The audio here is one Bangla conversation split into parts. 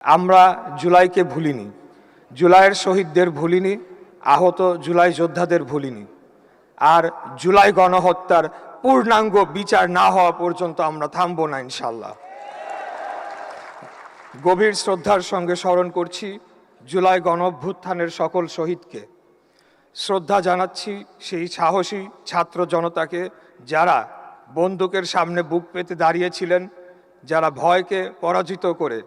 আমরা জুলাইকে ভুলিনি, জুলাইয়ের শহীদদের ভুলিনি, আহত জুলাই যোদ্ধাদের ভুলিনি। আর জুলাই গণহত্যার পূর্ণাঙ্গ বিচার না হওয়া পর্যন্ত আমরা থামব না ইনশাল্লাহ। গভীর শ্রদ্ধার সঙ্গে স্মরণ করছি জুলাই গণঅভ্যুত্থানের সকল শহীদকে। শ্রদ্ধা জানাচ্ছি সেই সাহসী ছাত্র জনতাকে যারা বন্দুকের সামনে বুক পেতে দাঁড়িয়েছিলেন, যারা ভয়কে পরাজিত করে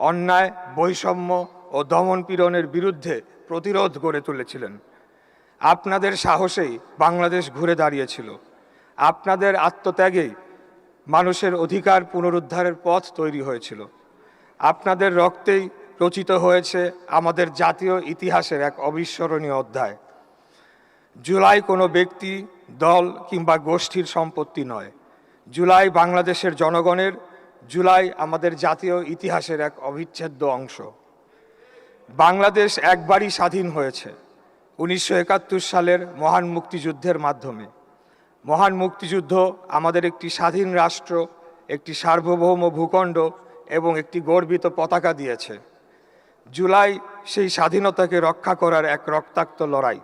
অন্যায়, বৈষম্য ও দমনপীড়নের বিরুদ্ধে প্রতিরোধ গড়ে তুলেছিলেন। আপনাদের সাহসেই বাংলাদেশ ঘুরে দাঁড়িয়েছিল। আপনাদের আত্মত্যাগেই মানুষের অধিকার পুনরুদ্ধারের পথ তৈরি হয়েছিল। আপনাদের রক্তেই রচিত হয়েছে আমাদের জাতীয় ইতিহাসের এক অবিস্মরণীয় অধ্যায়। জুলাই কোনো ব্যক্তি, দল কিংবা গোষ্ঠীর সম্পত্তি নয়। জুলাই বাংলাদেশের জনগণের, জুলাই আমাদের জাতীয় ইতিহাসের এক অবিচ্ছেদ্য অংশ। বাংলাদেশ একবারই স্বাধীন হয়েছে 1971 সালের মহান মুক্তিযুদ্ধের মাধ্যমে। মহান মুক্তিযুদ্ধ আমাদের একটি স্বাধীন রাষ্ট্র, একটি সার্বভৌম ভূখণ্ড এবং একটি গর্বিত পতাকা দিয়েছে। জুলাই সেই স্বাধীনতাকে রক্ষা করার এক রক্তাক্ত লড়াই।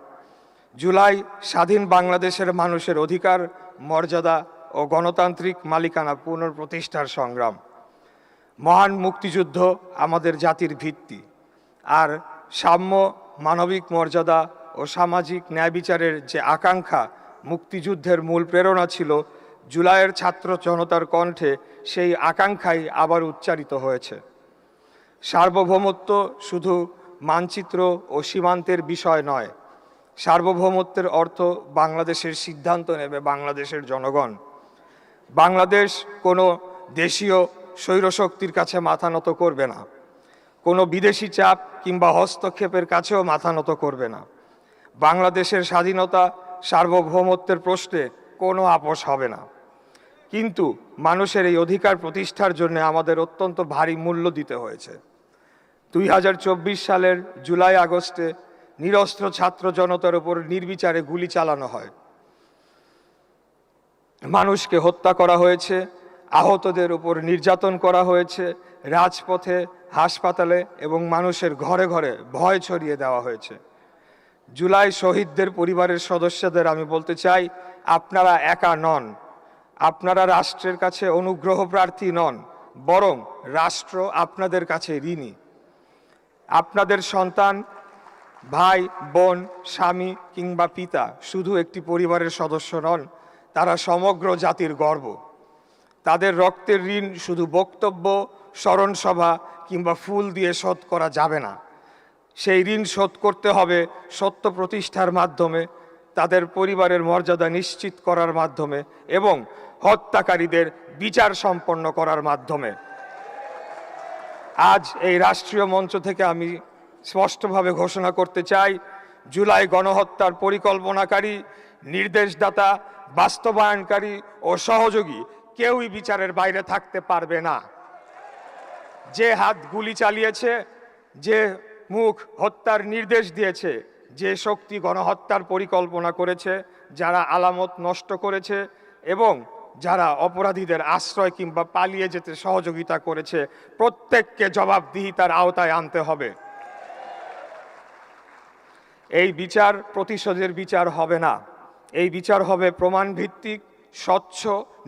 জুলাই স্বাধীন বাংলাদেশের মানুষের অধিকার, মর্যাদা ও গণতান্ত্রিক মালিকানা পুনঃপ্রতিষ্ঠার সংগ্রাম। মহান মুক্তিযুদ্ধ আমাদের জাতির ভিত্তি। আর সাম্য, মানবিক মর্যাদা ও সামাজিক ন্যায় বিচারের যে আকাঙ্ক্ষা মুক্তিযুদ্ধের মূল প্রেরণা ছিল, জুলাইয়ের ছাত্র জনতার কণ্ঠে সেই আকাঙ্ক্ষাই আবার উচ্চারিত হয়েছে। সার্বভৌমত্ব শুধু মানচিত্র ও সীমান্তের বিষয় নয়। সার্বভৌমত্বের অর্থ বাংলাদেশের সিদ্ধান্ত নেবে বাংলাদেশের জনগণ। বাংলাদেশ কোনো দেশীয় স্বৈরশক্তির কাছে মাথা নত করবে না, কোনো বিদেশি চাপ কিংবা হস্তক্ষেপের কাছেও মাথা নত করবে না। বাংলাদেশের স্বাধীনতা, সার্বভৌমত্বের প্রশ্নে কোনো আপোষ হবে না। কিন্তু মানুষের এই অধিকার প্রতিষ্ঠার জন্য আমাদের অত্যন্ত ভারী মূল্য দিতে হয়েছে। 2024 সালের জুলাই আগস্টে নিরস্ত্র ছাত্র জনতার উপর নির্বিচারে গুলি চালানো হয়। মানুষকে হত্যা করা হয়েছে, আহতদের উপর নির্যাতন করা হয়েছে, রাজপথে, হাসপাতালে এবং মানুষের ঘরে ঘরে ভয় ছড়িয়ে দেওয়া হয়েছে। জুলাই শহীদদের পরিবারের সদস্যদের আমি বলতে চাই, আপনারা একা নন। আপনারা রাষ্ট্রের কাছে অনুগ্রহ প্রার্থী নন, বরং রাষ্ট্র আপনাদের কাছে ঋণী। আপনাদের সন্তান, ভাই, বোন, স্বামী কিংবা পিতা শুধু একটি পরিবারের সদস্য নন, তারা সমগ্র জাতির গর্ব। তাদের রক্তের ঋণ শুধু বক্তব্য, স্মরণসভা কিংবা ফুল দিয়ে শোধ করা যাবে না। সেই ঋণ শোধ করতে হবে সত্য প্রতিষ্ঠার মাধ্যমে, তাদের পরিবারের মর্যাদা নিশ্চিত করার মাধ্যমে এবং হত্যাকারীদের বিচার সম্পন্ন করার মাধ্যমে। আজ এই রাষ্ট্রীয় মঞ্চ থেকে আমি স্পষ্টভাবে ঘোষণা করতে চাই, জুলাই গণহত্যার পরিকল্পনাকারী, নির্দেশদাতা, বাস্তবায়নকারী ও সহযোগী কেউই বিচারের বাইরে থাকতে পারবে না। যে হাত গুলি চালিয়েছে, যে মুখ হত্যার নির্দেশ দিয়েছে, যে শক্তি গণহত্যার পরিকল্পনা করেছে, যারা আলামত নষ্ট করেছে এবং যারা অপরাধীদের আশ্রয় কিংবা পালিয়ে যেতে সহযোগিতা করেছে, প্রত্যেককে জবাবদিহিতার আওতায় আনতে হবে। এই বিচার প্রতিশোধের বিচার হবে না। এই বিচার হবে প্রমাণভিত্তিক, স্বচ্ছ,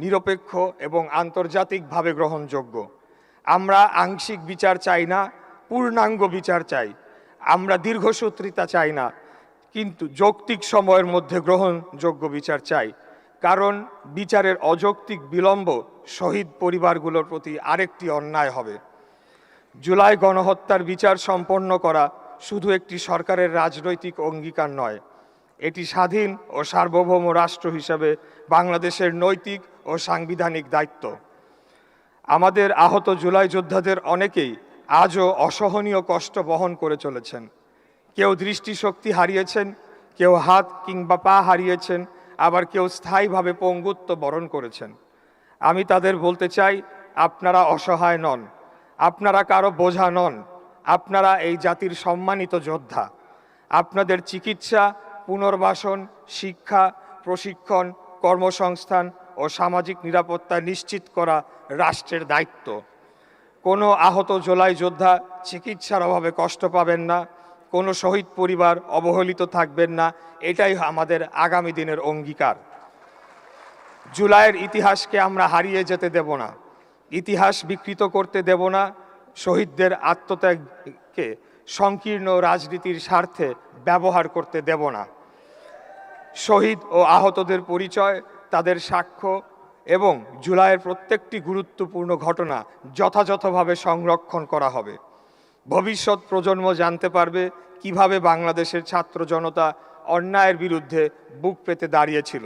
নিরপেক্ষ এবং আন্তর্জাতিকভাবে গ্রহণযোগ্য। আমরা আংশিক বিচার চাই না, পূর্ণাঙ্গ বিচার চাই। আমরা দীর্ঘসূত্রিতা চাই না, কিন্তু যৌক্তিক সময়ের মধ্যে গ্রহণযোগ্য বিচার চাই। কারণ বিচারের অযৌক্তিক বিলম্ব শহীদ পরিবারগুলোর প্রতি আরেকটি অন্যায় হবে। জুলাই গণহত্যার বিচার সম্পন্ন করা শুধু একটি সরকারের রাজনৈতিক অঙ্গীকার নয়, এটি স্বাধীন ও সার্বভৌম রাষ্ট্র হিসেবে বাংলাদেশের নৈতিক ও সাংবিধানিক দায়িত্ব। আমাদের আহত জুলাই যোদ্ধাদের অনেকেই আজও অসহনীয় কষ্ট বহন করে চলেছেন। কেউ দৃষ্টিশক্তি হারিয়েছেন, কেউ হাত কিংবা পা হারিয়েছেন, আবার কেউ স্থায়ীভাবে পঙ্গুত্ব বরণ করেছেন। আমি তাদের বলতে চাই, আপনারা অসহায় নন, আপনারা কারো বোঝা নন, আপনারা এই জাতির সম্মানিত যোদ্ধা। আপনাদের চিকিৎসা, পুনর্বাসন, শিক্ষা, প্রশিক্ষণ, কর্মসংস্থান ও সামাজিক নিরাপত্তা নিশ্চিত করা রাষ্ট্রের দায়িত্ব। কোনো আহত জুলাই যোদ্ধা চিকিৎসার অভাবে কষ্ট পাবেন না, কোনো শহীদ পরিবার অবহেলিত থাকবেন না, এটাই আমাদের আগামী দিনের অঙ্গীকার। জুলাইয়ের ইতিহাসকে আমরা হারিয়ে যেতে দেব না, ইতিহাস বিকৃত করতে দেব না, শহীদদের আত্মত্যাগকে সংকীর্ণ রাজনীতির স্বার্থে ব্যবহার করতে দেব না। শহীদ ও আহতদের পরিচয়, তাদের সাক্ষ্য এবং জুলাইয়ের প্রত্যেকটি গুরুত্বপূর্ণ ঘটনা যথাযথভাবে সংরক্ষণ করা হবে। ভবিষ্যৎ প্রজন্ম জানতে পারবে কিভাবে বাংলাদেশের ছাত্র জনতা অন্যায়ের বিরুদ্ধে বুক পেতে দাঁড়িয়েছিল।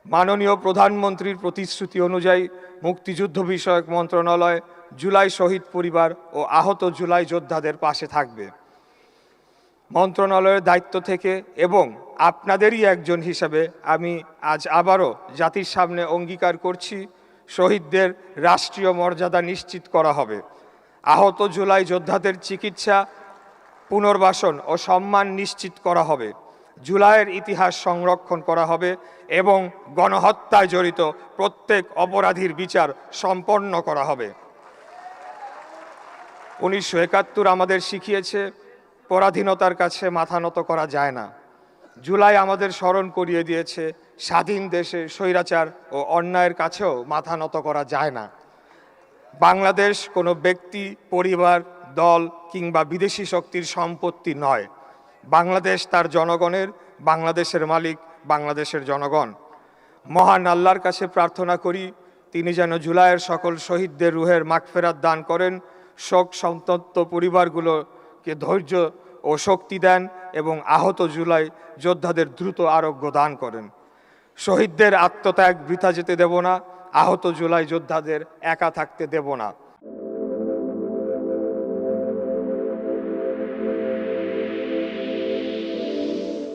মাননীয় প্রধানমন্ত্রীর প্রতিশ্রুতি অনুযায়ী মুক্তিযুদ্ধ বিষয়ক মন্ত্রণালয় জুলাই শহীদ পরিবার ও আহত জুলাই যোদ্ধাদের পাশে থাকবে। মন্ত্রণালয়ের দায়িত্ব থেকে এবং আপনাদেরই একজন হিসেবে আমি আজ আবারও জাতির সামনে অঙ্গীকার করছি, শহীদদের রাষ্ট্রীয় মর্যাদা নিশ্চিত করা হবে। আহত জুলাই যোদ্ধাদের চিকিৎসা, পুনর্বাসন ও সম্মান নিশ্চিত করা হবে। জুলাইয়ের ইতিহাস সংরক্ষণ করা হবে এবং গণহত্যায় জড়িত প্রত্যেক অপরাধীর বিচার সম্পন্ন করা হবে। 1971 আমাদের শিখিয়েছে পরাধীনতার কাছে মাথা নত করা যায় না। জুলাই আমাদের স্মরণ করিয়ে দিয়েছে স্বাধীন দেশে স্বৈরাচার ও অন্যায়ের কাছেও মাথা নত করা যায় না। বাংলাদেশ কোনো ব্যক্তি, পরিবার, দল কিংবা বিদেশি শক্তির সম্পত্তি নয়। বাংলাদেশ তার জনগণের, বাংলাদেশের মালিক বাংলাদেশের জনগণ। মহান আল্লাহর কাছে প্রার্থনা করি তিনি যেন জুলাইয়ের সকল শহীদদের রুহের মাগফিরাত দান করেন, শোক সন্তপ্ত পরিবারগুলোকে ধৈর্য ও শক্তি দেন এবং আহত জুলাই যোদ্ধাদের দ্রুত আরোগ্য দান করেন। শহীদদের আত্মত্যাগ বৃথা যেতে দেব না, আহত জুলাই যোদ্ধাদের একা থাকতে দেব না।